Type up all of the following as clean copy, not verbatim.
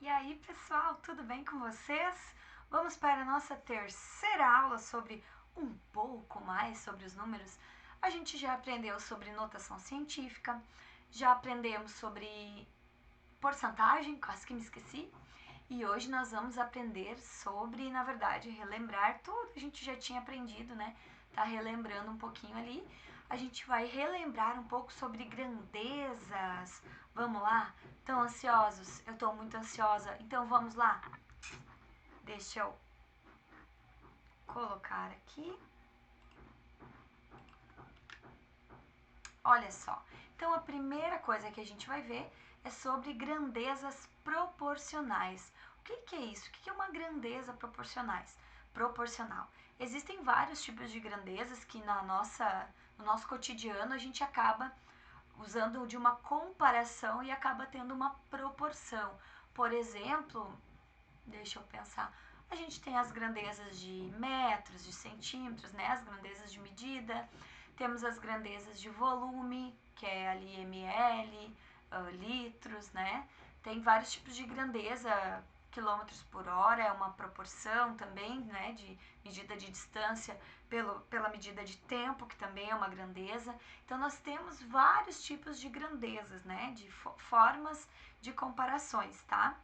E aí, pessoal, tudo bem com vocês? Vamos para a nossa terceira aula sobre um pouco mais sobre os números. A gente já aprendeu sobre notação científica, já aprendemos sobre porcentagem, quase que me esqueci. E hoje nós vamos aprender sobre, na verdade, relembrar tudo que a gente já tinha aprendido, né? Tá relembrando um pouquinho ali. A gente vai relembrar um pouco sobre grandezas. Vamos lá? Estão ansiosos? Eu estou muito ansiosa. Então vamos lá? Deixa eu colocar aqui. Olha só. Então a primeira coisa que a gente vai ver é sobre grandezas proporcionais. O que é isso? O que é uma grandeza proporcional? Existem vários tipos de grandezas que no nosso cotidiano a gente acaba usando de uma comparação e acaba tendo uma proporção. Por exemplo, deixa eu pensar, a gente tem as grandezas de metros, de centímetros, né? As grandezas de medida. Temos as grandezas de volume, que é ali ml, litros, né? Tem vários tipos de grandeza. Quilômetros por hora é uma proporção também, né? De medida de distância pela medida de tempo, que também é uma grandeza. Então nós temos vários tipos de grandezas, né? De formas de comparações, tá?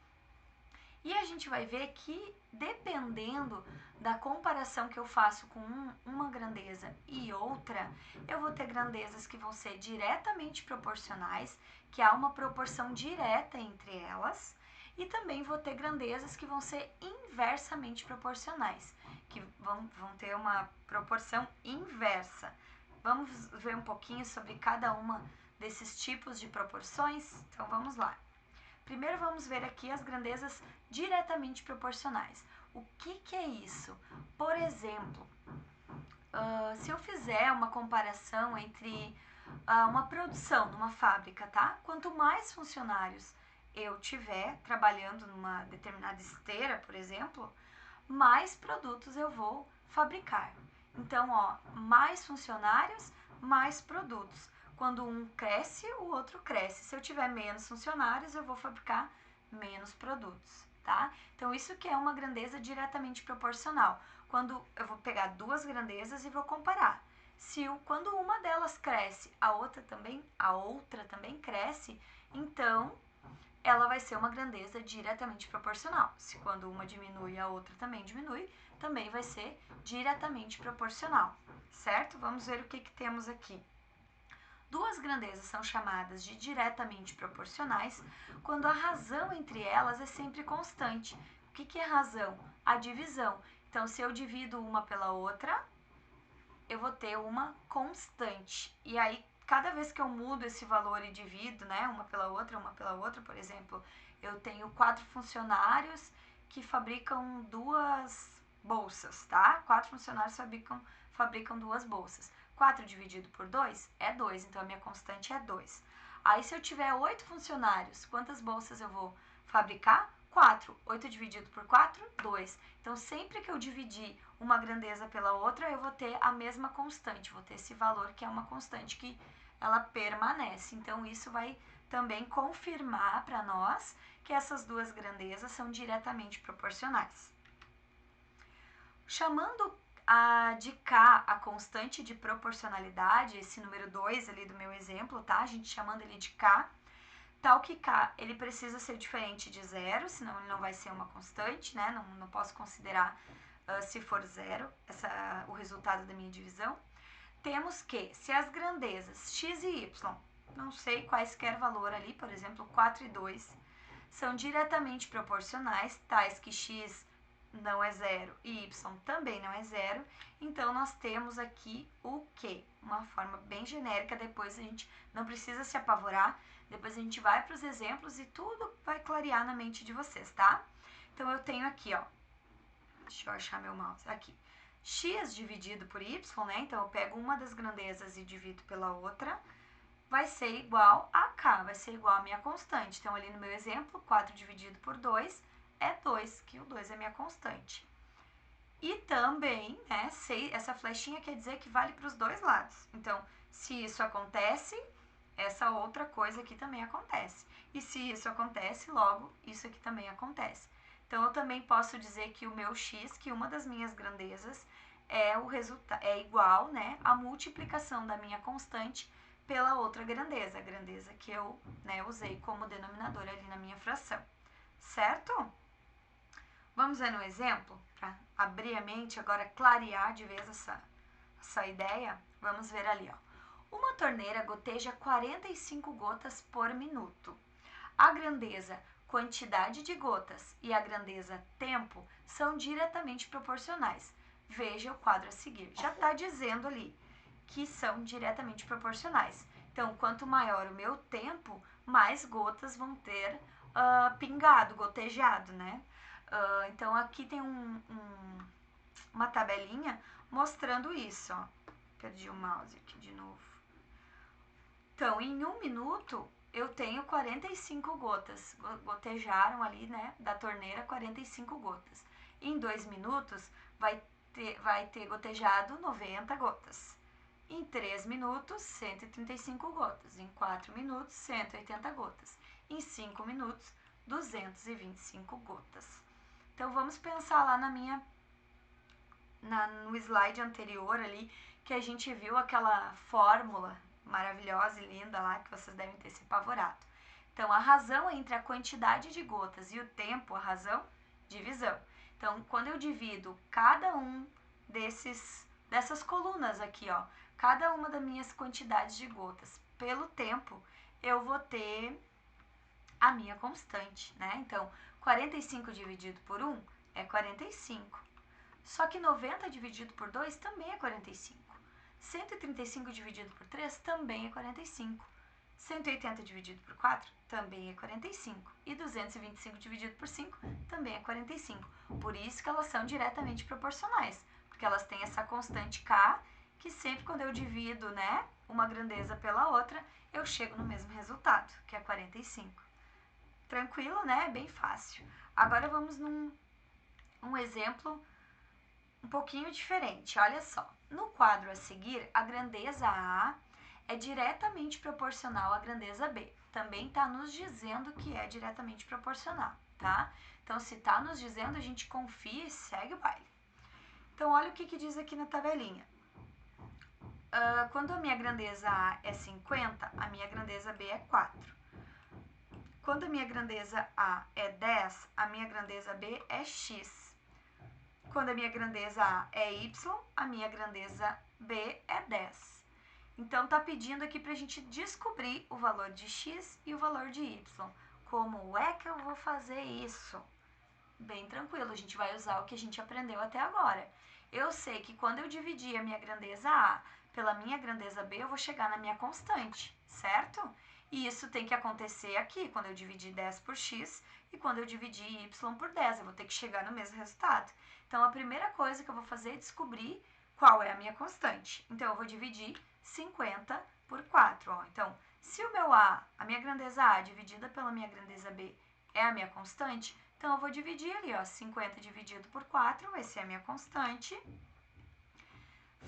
E a gente vai ver que, dependendo da comparação que eu faço com uma grandeza e outra, eu vou ter grandezas que vão ser diretamente proporcionais, que há uma proporção direta entre elas, e também vou ter grandezas que vão ser inversamente proporcionais, que vão ter uma proporção inversa. Vamos ver um pouquinho sobre cada uma desses tipos de proporções? Então vamos lá. Primeiro vamos ver aqui as grandezas diretamente proporcionais. O que é isso? Por exemplo, se eu fizer uma comparação entre uma produção numa fábrica, tá? Quanto mais funcionários eu tiver trabalhando numa determinada esteira, por exemplo, mais produtos eu vou fabricar. Então, ó, mais funcionários, mais produtos. Quando um cresce, o outro cresce. Se eu tiver menos funcionários, eu vou fabricar menos produtos, tá? Então, isso que é uma grandeza diretamente proporcional. Quando eu vou pegar duas grandezas e vou comparar. Quando uma delas cresce, a outra também cresce, então ela vai ser uma grandeza diretamente proporcional. Se quando uma diminui, a outra também diminui, também vai ser diretamente proporcional, certo? Vamos ver o que temos aqui. Duas grandezas são chamadas de diretamente proporcionais quando a razão entre elas é sempre constante. O que é razão? A divisão. Então, se eu divido uma pela outra, eu vou ter uma constante. E aí, cada vez que eu mudo esse valor e divido, né, uma pela outra, por exemplo, eu tenho 4 funcionários que fabricam 2 bolsas, tá? 4 funcionários fabricam 2 bolsas. 4 dividido por 2 é 2, então a minha constante é 2. Aí, se eu tiver 8 funcionários, quantas bolsas eu vou fabricar? 4. 8 dividido por 4, 2. Então, sempre que eu dividir uma grandeza pela outra, eu vou ter a mesma constante, vou ter esse valor que é uma constante que ela permanece. Então, isso vai também confirmar para nós que essas duas grandezas são diretamente proporcionais. Chamando de K a constante de proporcionalidade, esse número 2 ali do meu exemplo, tá? A gente chamando ele de K, tal que K ele precisa ser diferente de zero, senão ele não vai ser uma constante, né? Não posso considerar se for zero o resultado da minha divisão. Temos que, se as grandezas x e y, não sei quaisquer valor ali, por exemplo, 4 e 2, são diretamente proporcionais, tais que x não é zero e y também não é zero, então nós temos aqui o que? Uma forma bem genérica, depois a gente não precisa se apavorar, depois a gente vai para os exemplos e tudo vai clarear na mente de vocês, tá? Então eu tenho aqui, ó, deixa eu achar meu mouse, aqui, x dividido por y, né? Então eu pego uma das grandezas e divido pela outra, vai ser igual a k, vai ser igual a minha constante. Então ali no meu exemplo, 4 dividido por 2 é 2, que o 2 é minha constante. E também, né, essa flechinha quer dizer que vale para os dois lados. Então, se isso acontece, essa outra coisa aqui também acontece. E se isso acontece, logo, isso aqui também acontece. Então, eu também posso dizer que o meu x, que uma das minhas grandezas, é igual, né, à multiplicação da minha constante pela outra grandeza, a grandeza que eu, né, usei como denominador ali na minha fração. Certo? Vamos ver no exemplo, para abrir a mente, agora clarear de vez essa ideia. Vamos ver ali, ó. Uma torneira goteja 45 gotas por minuto. A grandeza quantidade de gotas e a grandeza tempo são diretamente proporcionais. Veja o quadro a seguir. Já está dizendo ali que são diretamente proporcionais. Então, quanto maior o meu tempo, mais gotas vão ter pingado, gotejado, né? Então, aqui tem uma tabelinha mostrando isso, ó. Perdi o mouse aqui de novo. Então, em 1 minuto, eu tenho 45 gotas. Gotejaram ali, né, da torneira 45 gotas. Em 2 minutos, vai ter gotejado 90 gotas. Em 3 minutos, 135 gotas. Em 4 minutos, 180 gotas. Em 5 minutos, 225 gotas. Então, vamos pensar lá no slide anterior ali, que a gente viu aquela fórmula maravilhosa e linda lá, que vocês devem ter se apavorado. Então, a razão entre a quantidade de gotas e o tempo, a razão, divisão. Então, quando eu divido cada um dessas colunas aqui, ó, cada uma das minhas quantidades de gotas pelo tempo, eu vou ter a minha constante, né? Então, 45 dividido por 1 é 45. Só que 90 dividido por 2 também é 45. 135 dividido por 3 também é 45. 180 dividido por 4 também é 45. E 225 dividido por 5 também é 45. Por isso que elas são diretamente proporcionais. Porque elas têm essa constante K, que sempre quando eu divido, né, uma grandeza pela outra, eu chego no mesmo resultado, que é 45. Tranquilo, né? Bem fácil. Agora vamos num exemplo um pouquinho diferente. Olha só. No quadro a seguir, a grandeza A é diretamente proporcional à grandeza B. Também está nos dizendo que é diretamente proporcional, tá? Então, se está nos dizendo, a gente confia e segue o baile. Então, olha o que diz aqui na tabelinha. Quando a minha grandeza A é 50, a minha grandeza B é 4. Quando a minha grandeza A é 10, a minha grandeza B é x. Quando a minha grandeza A é y, a minha grandeza B é 10. Então, está pedindo aqui para a gente descobrir o valor de x e o valor de y. Como é que eu vou fazer isso? Bem tranquilo, a gente vai usar o que a gente aprendeu até agora. Eu sei que quando eu dividir a minha grandeza A pela minha grandeza B, eu vou chegar na minha constante, certo? E isso tem que acontecer aqui, quando eu dividir 10 por x e quando eu dividir y por 10. Eu vou ter que chegar no mesmo resultado. Então, a primeira coisa que eu vou fazer é descobrir qual é a minha constante. Então, eu vou dividir 50 por 4. Ó. Então, se o meu A, a minha grandeza A dividida pela minha grandeza B é a minha constante, então eu vou dividir ali, ó, 50 dividido por 4 vai ser a minha constante.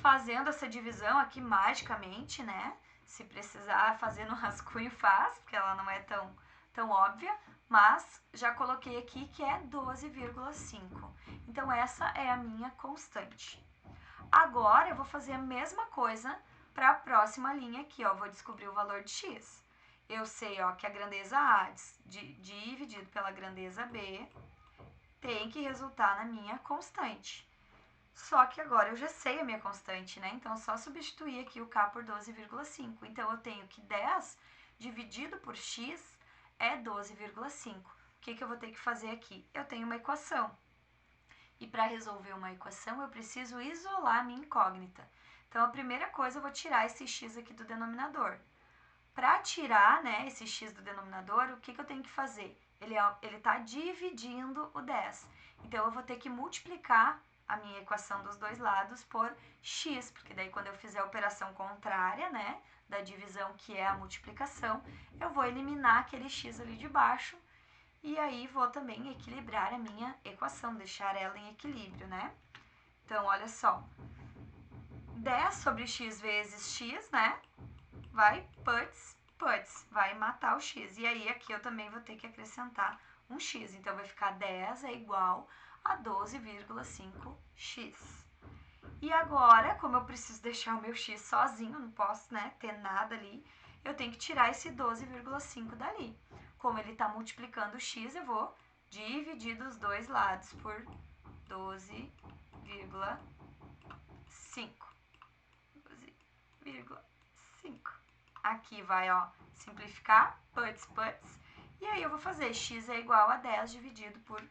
Fazendo essa divisão aqui magicamente, né? Se precisar fazer no rascunho, faz, porque ela não é tão óbvia, mas já coloquei aqui que é 12,5. Então, essa é a minha constante. Agora, eu vou fazer a mesma coisa para a próxima linha aqui, ó. Vou descobrir o valor de x. Eu sei, ó, que a grandeza A dividido pela grandeza B tem que resultar na minha constante. Só que agora eu já sei a minha constante, né? Então, é só substituir aqui o K por 12,5. Então, eu tenho que 10 dividido por x é 12,5. O que eu vou ter que fazer aqui? Eu tenho uma equação. E para resolver uma equação, eu preciso isolar a minha incógnita. Então, a primeira coisa, eu vou tirar esse x aqui do denominador. Para tirar, né, esse x do denominador, o que eu tenho que fazer? Ele está dividindo o 10. Então, eu vou ter que multiplicar a minha equação dos dois lados por x, porque daí quando eu fizer a operação contrária, né, da divisão, que é a multiplicação, eu vou eliminar aquele x ali de baixo e aí vou também equilibrar a minha equação, deixar ela em equilíbrio, né? Então, olha só, 10 sobre x vezes x, né, vai puts putz, vai matar o x. E aí aqui eu também vou ter que acrescentar um x. Então vai ficar 10 é igual a 12,5x. E agora, como eu preciso deixar o meu x sozinho, não posso, né, ter nada ali, eu tenho que tirar esse 12,5 dali. Como ele está multiplicando o x, eu vou dividir dos dois lados por 12,5. 12,5. Aqui vai, ó, simplificar, putz. E aí eu vou fazer x é igual a 10 dividido por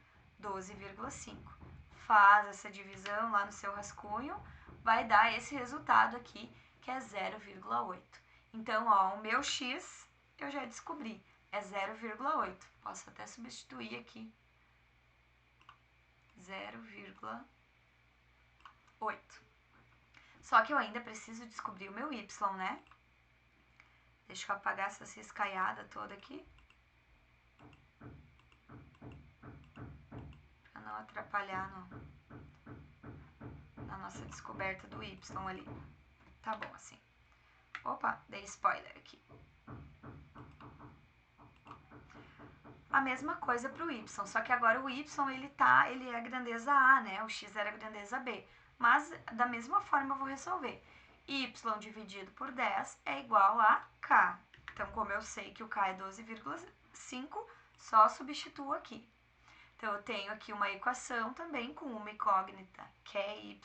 12,5. Faz essa divisão lá no seu rascunho, vai dar esse resultado aqui, que é 0,8. Então, ó, o meu x eu já descobri, é 0,8. Posso até substituir aqui. 0,8. Só que eu ainda preciso descobrir o meu y, né? Deixa eu apagar essa riscaiada toda aqui. Pra não atrapalhar na nossa descoberta do y ali. Tá bom assim. Opa, dei spoiler aqui. A mesma coisa para o y, só que agora o y ele é a grandeza a, né? O x era a grandeza b. Mas da mesma forma eu vou resolver. Y dividido por 10 é igual a k. Então, como eu sei que o k é 12,5, só substituo aqui. Então, eu tenho aqui uma equação também com uma incógnita, que é y.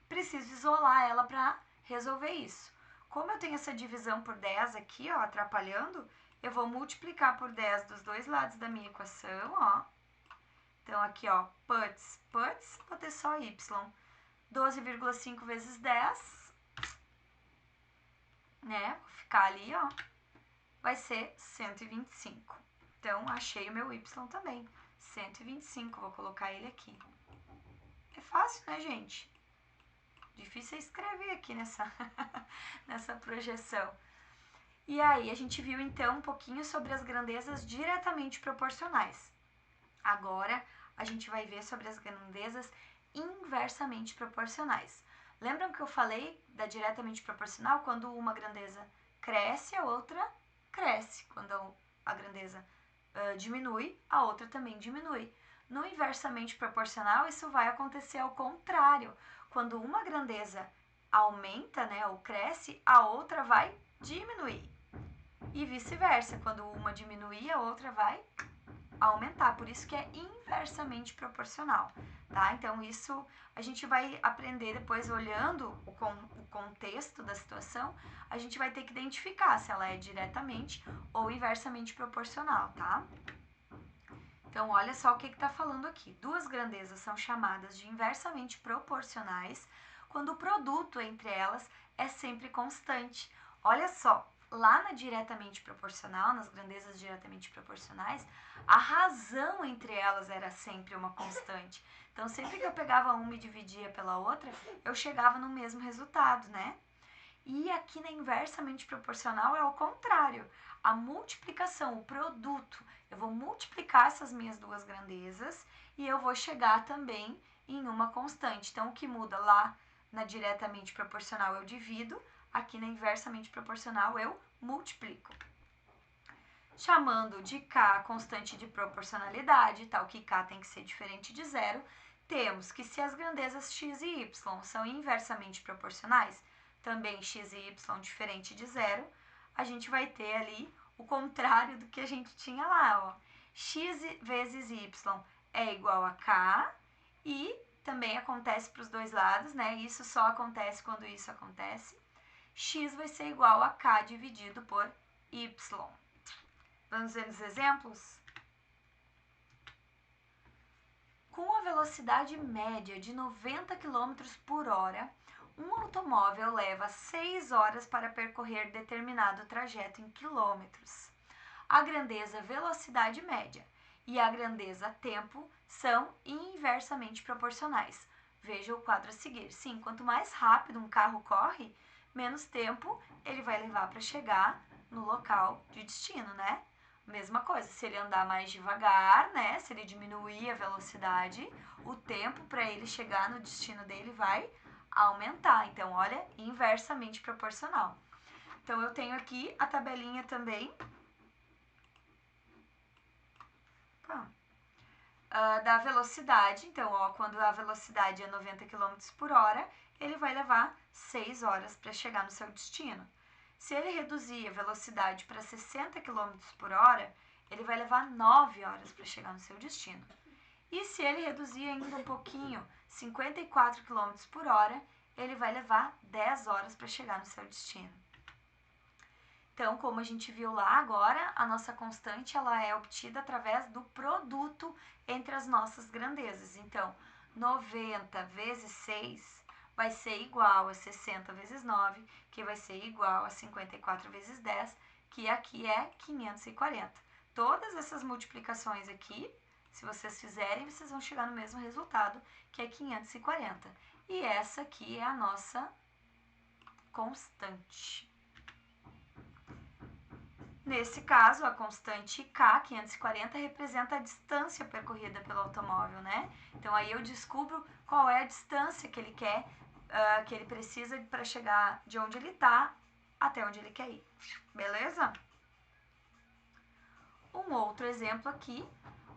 Preciso isolar ela para resolver isso. Como eu tenho essa divisão por 10 aqui, ó, atrapalhando, eu vou multiplicar por 10 dos dois lados da minha equação, ó. Então, aqui, ó, putz, vou ter só y. 12,5 vezes 10, né? Vou ficar ali, ó. Vai ser 125. Então, achei o meu y também. 125, vou colocar ele aqui. É fácil, né, gente? Difícil é escrever aqui nessa projeção. E aí, a gente viu, então, um pouquinho sobre as grandezas diretamente proporcionais. Agora, a gente vai ver sobre as grandezas inversamente proporcionais. Lembram que eu falei da diretamente proporcional? Quando uma grandeza cresce, a outra cresce. Quando a grandeza diminui, a outra também diminui. No inversamente proporcional, isso vai acontecer ao contrário. Quando uma grandeza aumenta, né, ou cresce, a outra vai diminuir. E vice-versa, quando uma diminuir, a outra vai aumentar. Por isso que é inversamente proporcional, tá? Então, isso a gente vai aprender depois, olhando o contexto da situação, a gente vai ter que identificar se ela é diretamente ou inversamente proporcional, tá? Então, olha só o que está falando aqui. Duas grandezas são chamadas de inversamente proporcionais quando o produto entre elas é sempre constante. Olha só, lá na diretamente proporcional, nas grandezas diretamente proporcionais, a razão entre elas era sempre uma constante. Então, sempre que eu pegava uma e dividia pela outra, eu chegava no mesmo resultado, né? E aqui na inversamente proporcional é ao contrário. A multiplicação, o produto, eu vou multiplicar essas minhas duas grandezas e eu vou chegar também em uma constante. Então, o que muda lá na diretamente proporcional eu divido, aqui na inversamente proporcional eu multiplico. Chamando de k a constante de proporcionalidade, tal que k tem que ser diferente de zero, temos que se as grandezas x e y são inversamente proporcionais, também x e y diferente de zero, a gente vai ter ali o contrário do que a gente tinha lá, ó. X vezes y é igual a k e também acontece para os dois lados, né? Isso só acontece quando isso acontece. X vai ser igual a k dividido por y. Vamos ver os exemplos? Com a velocidade média de 90 km por hora, um automóvel leva 6 horas para percorrer determinado trajeto em quilômetros. A grandeza velocidade média e a grandeza tempo são inversamente proporcionais. Veja o quadro a seguir. Sim, quanto mais rápido um carro corre, menos tempo ele vai levar para chegar no local de destino, né? Mesma coisa, se ele andar mais devagar, né? Se ele diminuir a velocidade, o tempo para ele chegar no destino dele vai aumentar. Então, olha, inversamente proporcional. Então, eu tenho aqui a tabelinha também da velocidade. Então, ó, quando a velocidade é 90 km por hora, ele vai levar 6 horas para chegar no seu destino. Se ele reduzir a velocidade para 60 km por hora, ele vai levar 9 horas para chegar no seu destino. E se ele reduzir ainda um pouquinho, 54 km por hora, ele vai levar 10 horas para chegar no seu destino. Então, como a gente viu lá agora, a nossa constante ela é obtida através do produto entre as nossas grandezas. Então, 90 vezes 6 vai ser igual a 60 vezes 9, que vai ser igual a 54 vezes 10, que aqui é 540. Todas essas multiplicações aqui, se vocês fizerem, vocês vão chegar no mesmo resultado, que é 540. E essa aqui é a nossa constante. Nesse caso, a constante K, 540, representa a distância percorrida pelo automóvel, né? Então, aí eu descubro qual é a distância que ele quer, que ele precisa para chegar de onde ele está até onde ele quer ir. Beleza? Um outro exemplo aqui,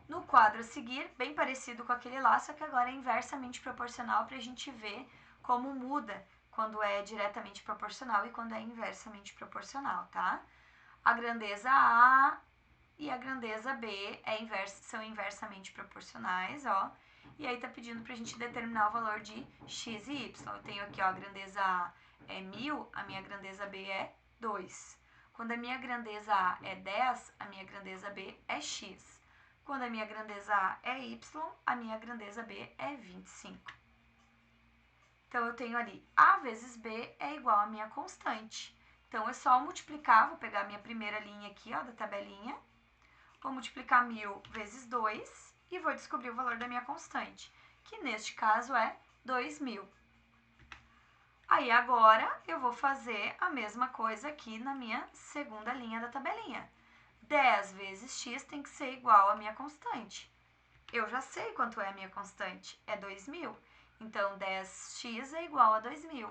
no quadro a seguir, bem parecido com aquele lá, só que agora é inversamente proporcional para a gente ver como muda quando é diretamente proporcional e quando é inversamente proporcional, tá? A grandeza A e a grandeza B são inversamente proporcionais, ó. E aí tá pedindo pra gente determinar o valor de x e y. Eu tenho aqui, ó, a grandeza A é 1000, a minha grandeza B é 2. Quando a minha grandeza A é 10, a minha grandeza B é x. Quando a minha grandeza A é y, a minha grandeza B é 25. Então, eu tenho ali A vezes B é igual a minha constante. Então, é só multiplicar, vou pegar a minha primeira linha aqui, ó, da tabelinha. Vou multiplicar 1000 vezes 2 e vou descobrir o valor da minha constante, que neste caso é 2000. Aí, agora, eu vou fazer a mesma coisa aqui na minha segunda linha da tabelinha. 10 vezes x tem que ser igual à minha constante. Eu já sei quanto é a minha constante, é 2000. Então, 10x é igual a 2000.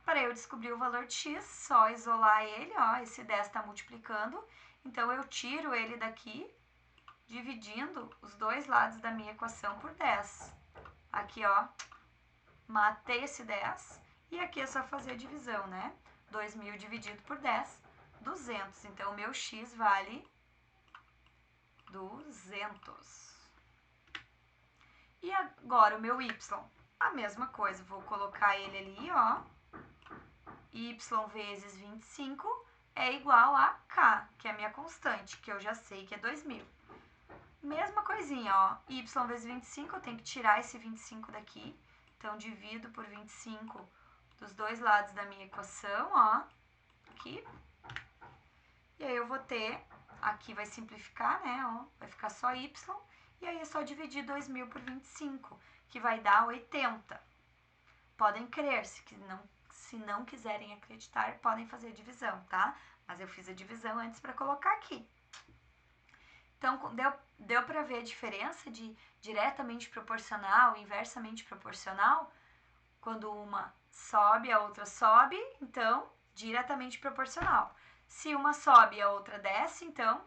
Para eu descobrir o valor de x, só isolar ele, ó, esse 10 está multiplicando. Então, eu tiro ele daqui, dividindo os dois lados da minha equação por 10. Aqui, ó, matei esse 10. E aqui é só fazer a divisão, né? 2000 dividido por 10, 200. Então, o meu x vale 200. E agora o meu y, a mesma coisa, vou colocar ele ali, ó, y vezes 25 é igual a k, que é a minha constante, que eu já sei que é 2000. Mesma coisinha, ó, y vezes 25, eu tenho que tirar esse 25 daqui, então divido por 25 dos dois lados da minha equação, ó, aqui. E aí eu vou ter, aqui vai simplificar, né, ó, vai ficar só y. E aí é só dividir 2000 por 25, que vai dar 80. Podem crer, se não quiserem acreditar, podem fazer a divisão, tá? Mas eu fiz a divisão antes para colocar aqui. Então, deu para ver a diferença de diretamente proporcional e inversamente proporcional? Quando uma sobe, a outra sobe, então, diretamente proporcional. Se uma sobe e a outra desce, então,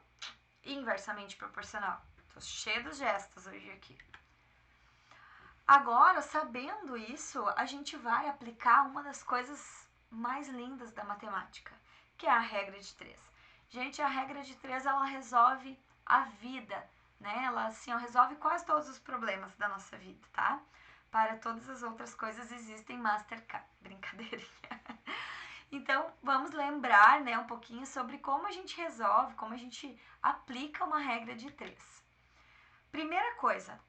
inversamente proporcional. Tô cheia dos gestos hoje aqui. Agora, sabendo isso, a gente vai aplicar uma das coisas mais lindas da matemática, que é a regra de 3. Gente, a regra de 3, ela resolve a vida, né? Ela, assim, resolve quase todos os problemas da nossa vida, tá? Para todas as outras coisas existem Mastercard. Brincadeirinha. Então, vamos lembrar, né, um pouquinho sobre como a gente resolve, como a gente aplica uma regra de 3. Primeira coisa,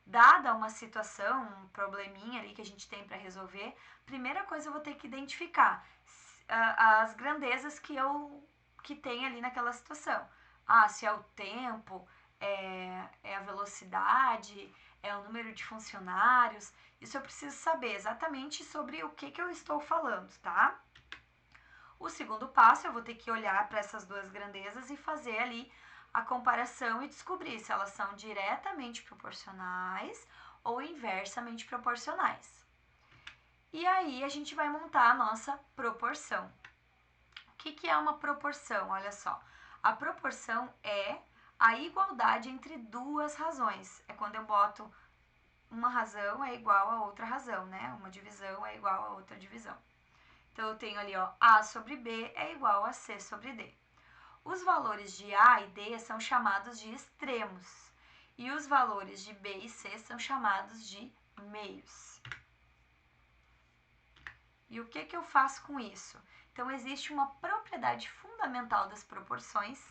dada uma situação, um probleminha ali que a gente tem para resolver, primeira coisa eu vou ter que identificar as grandezas que tem ali naquela situação. Ah, se é o tempo, é a velocidade, é o número de funcionários. Isso eu preciso saber exatamente sobre o que eu estou falando, tá? O segundo passo, eu vou ter que olhar para essas duas grandezas e fazer ali a comparação e descobrir se elas são diretamente proporcionais ou inversamente proporcionais. E aí, a gente vai montar a nossa proporção. O que é uma proporção? Olha só, a proporção é a igualdade entre duas razões. É quando eu boto uma razão é igual a outra razão, né? Uma divisão é igual a outra divisão. Então, eu tenho ali, ó, A sobre B é igual a C sobre D. Os valores de A e D são chamados de extremos. E os valores de B e C são chamados de meios. E o que eu faço com isso? Então, existe uma propriedade fundamental das proporções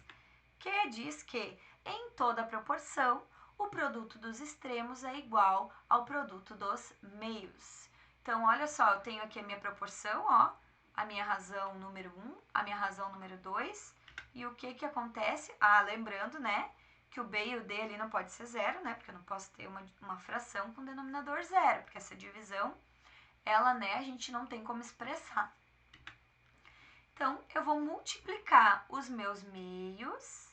que diz que, em toda proporção, o produto dos extremos é igual ao produto dos meios. Então, olha só, eu tenho aqui a minha proporção, ó, a minha razão número 1, a minha razão número 2, e o que acontece? Lembrando, né, que o B e o D ali não pode ser zero, né, porque eu não posso ter uma fração com denominador zero, porque essa divisão, ela, né, a gente não tem como expressar. Então, eu vou multiplicar os meus meios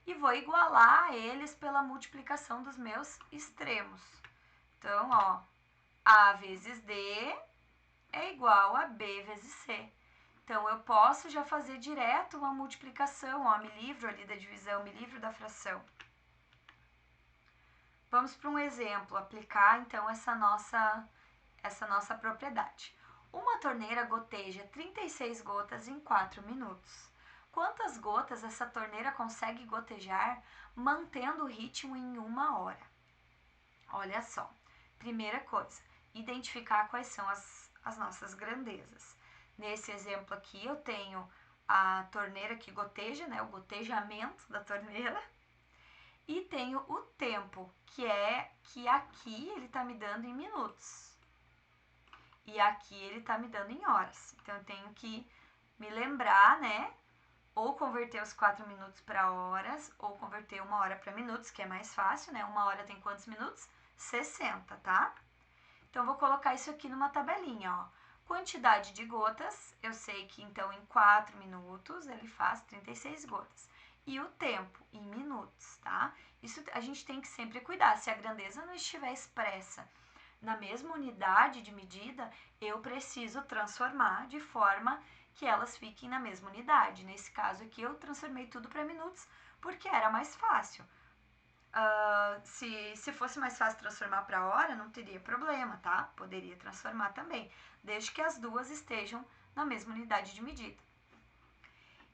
e vou igualar eles pela multiplicação dos meus extremos. Então, ó, A vezes D é igual a B vezes C. Então, eu posso já fazer direto uma multiplicação, ó, me livro ali da divisão, me livro da fração. Vamos para um exemplo, aplicar então essa nossa propriedade. Uma torneira goteja 36 gotas em 4 minutos. Quantas gotas essa torneira consegue gotejar mantendo o ritmo em 1 hora? Olha só, primeira coisa, identificar quais são as nossas grandezas. Nesse exemplo aqui eu tenho a torneira que goteja, né, o gotejamento da torneira, e tenho o tempo, que aqui ele está me dando em minutos. E aqui ele está me dando em horas. Então, eu tenho que me lembrar, né? Ou converter os 4 minutos para horas, ou converter 1 hora para minutos, que é mais fácil, né? 1 hora tem quantos minutos? 60, tá? Então, vou colocar isso aqui numa tabelinha, ó. Quantidade de gotas, eu sei que, então, em 4 minutos, ele faz 36 gotas. E o tempo, em minutos, tá? Isso a gente tem que sempre cuidar. Se a grandeza não estiver expressa na mesma unidade de medida, eu preciso transformar de forma que elas fiquem na mesma unidade. Nesse caso aqui, eu transformei tudo para minutos porque era mais fácil. Se fosse mais fácil transformar para hora, não teria problema, tá? Poderia transformar também, desde que as duas estejam na mesma unidade de medida.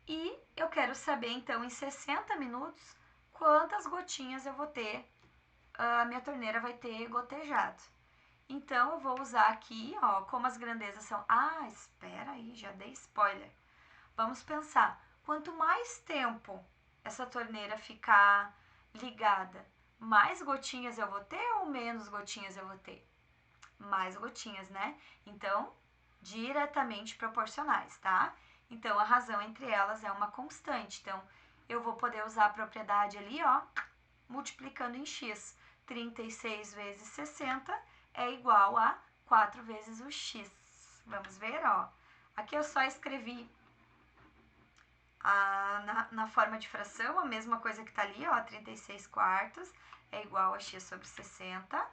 E eu quero saber, então, em 60 minutos, quantas gotinhas eu vou ter, a minha torneira vai ter gotejado. Então, eu vou usar aqui, ó, como as grandezas são... espera aí, já dei spoiler. Vamos pensar, quanto mais tempo essa torneira ficar ligada, mais gotinhas eu vou ter ou menos gotinhas eu vou ter? Mais gotinhas, né? Então, diretamente proporcionais, tá? Então, a razão entre elas é uma constante. Então, eu vou poder usar a propriedade ali, ó, multiplicando em x. 36 vezes 60 é igual a 4 vezes o x. Vamos ver, ó. Aqui eu só escrevi na forma de fração, a mesma coisa que tá ali, ó, 36 quartos é igual a x sobre 60.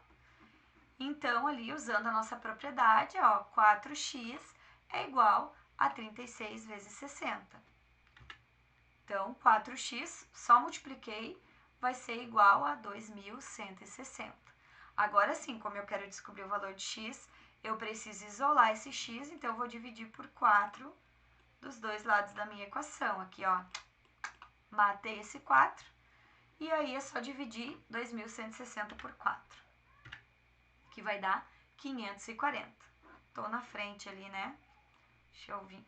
Então, ali, usando a nossa propriedade, ó, 4x é igual a 36 vezes 60. Então, 4x, só multipliquei, vai ser igual a 2.160. Agora sim, como eu quero descobrir o valor de x, eu preciso isolar esse x, então eu vou dividir por 4 dos dois lados da minha equação. Aqui, ó, matei esse 4, e aí é só dividir 2.160 por 4, que vai dar 540. Tô na frente ali, né? Deixa eu vir...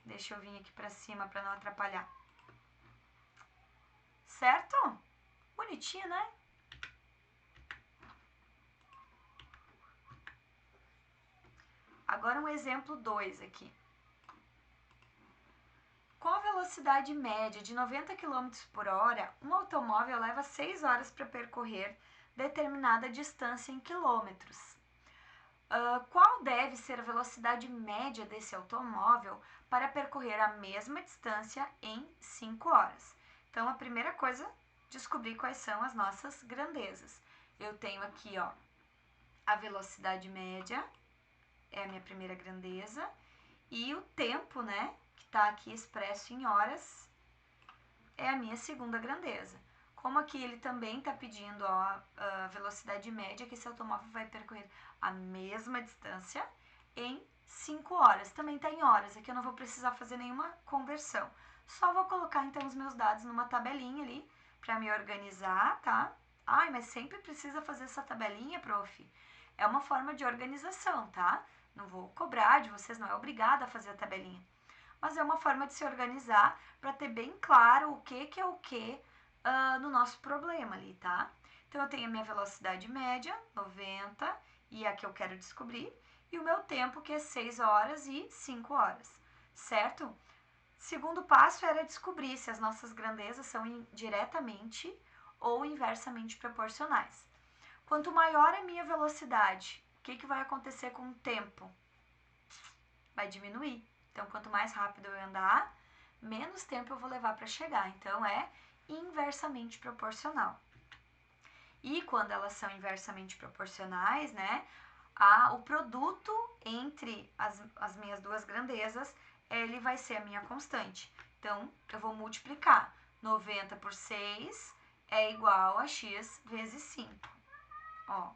Deixa eu vir aqui pra cima pra não atrapalhar. Certo? Bonitinho, né? Agora um exemplo 2 aqui. Com a velocidade média de 90 km por hora, um automóvel leva 6 horas para percorrer determinada distância em quilômetros. Qual deve ser a velocidade média desse automóvel para percorrer a mesma distância em 5 horas? Então, a primeira coisa, descobrir quais são as nossas grandezas. Eu tenho aqui, ó, a velocidade média, é a minha primeira grandeza, E o tempo, né, que está aqui expresso em horas, é a minha segunda grandeza. Como aqui ele também está pedindo a velocidade média que esse automóvel vai percorrer a mesma distância em 5 horas. Também está em horas, aqui eu não vou precisar fazer nenhuma conversão. Só vou colocar então os meus dados numa tabelinha ali para me organizar, tá? Ai, mas sempre precisa fazer essa tabelinha, prof? É uma forma de organização, tá? Não vou cobrar de vocês, não é obrigada a fazer a tabelinha. Mas é uma forma de se organizar para ter bem claro o que é o que no nosso problema ali, tá? Então, eu tenho a minha velocidade média, 90, e a que eu quero descobrir, e o meu tempo, que é 6 horas e 5 horas, certo? Segundo passo era descobrir se as nossas grandezas são diretamente ou inversamente proporcionais. Quanto maior a minha velocidade, o que vai acontecer com o tempo? Vai diminuir. Então, quanto mais rápido eu andar, menos tempo eu vou levar para chegar. Então, é inversamente proporcional. E quando elas são inversamente proporcionais, né, o produto entre as minhas duas grandezas, ele vai ser a minha constante. Então, eu vou multiplicar. 90 por 6 é igual a x vezes 5. Ó,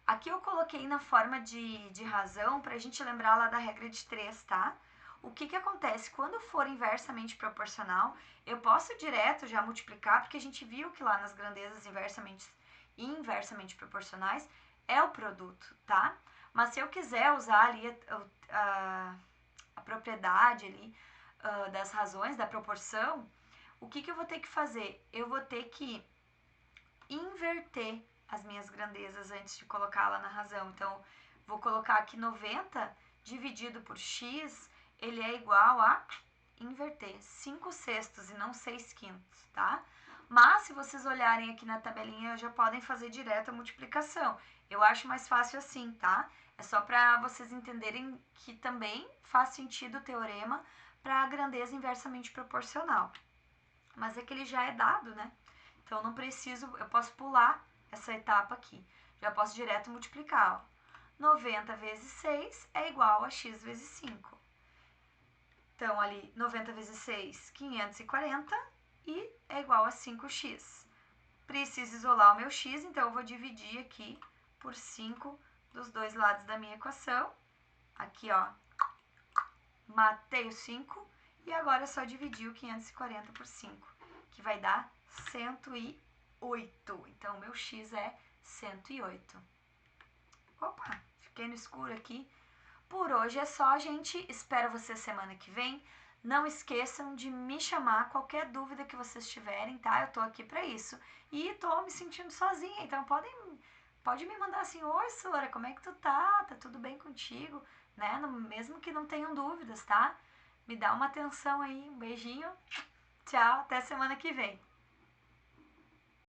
aqui eu coloquei na forma de razão para a gente lembrar lá da regra de 3, tá? O que acontece? Quando for inversamente proporcional, eu posso direto já multiplicar, porque a gente viu que lá nas grandezas inversamente proporcionais é o produto, tá? Mas se eu quiser usar ali a propriedade ali das razões, da proporção, o que eu vou ter que fazer? Eu vou ter que inverter as minhas grandezas antes de colocá-la na razão. Então, vou colocar aqui 90 dividido por x, ele é igual a inverter 5 sextos e não 6 quintos, tá? Mas, se vocês olharem aqui na tabelinha, já podem fazer direto a multiplicação. Eu acho mais fácil assim, tá? É só para vocês entenderem que também faz sentido o teorema para a grandeza inversamente proporcional. Mas é que ele já é dado, né? Então, não preciso, eu posso pular essa etapa aqui. Já posso direto multiplicar, ó. 90 vezes 6 é igual a x vezes 5. Então, ali, 90 vezes 6, 540, e é igual a 5x. Preciso isolar o meu x, então eu vou dividir aqui por 5 dos dois lados da minha equação. Aqui, ó, matei o 5, e agora é só dividir o 540 por 5, que vai dar 108. Então, o meu x é 108. Opa, fiquei no escuro aqui. Por hoje é só, gente. Espero vocês semana que vem. Não esqueçam de me chamar qualquer dúvida que vocês tiverem, tá? Eu tô aqui pra isso. E tô me sentindo sozinha, então pode me mandar assim: oi, Sora, como é que tu tá? Tá tudo bem contigo? Né? Mesmo que não tenham dúvidas, tá? Me dá uma atenção aí. Um beijinho. Tchau, até semana que vem.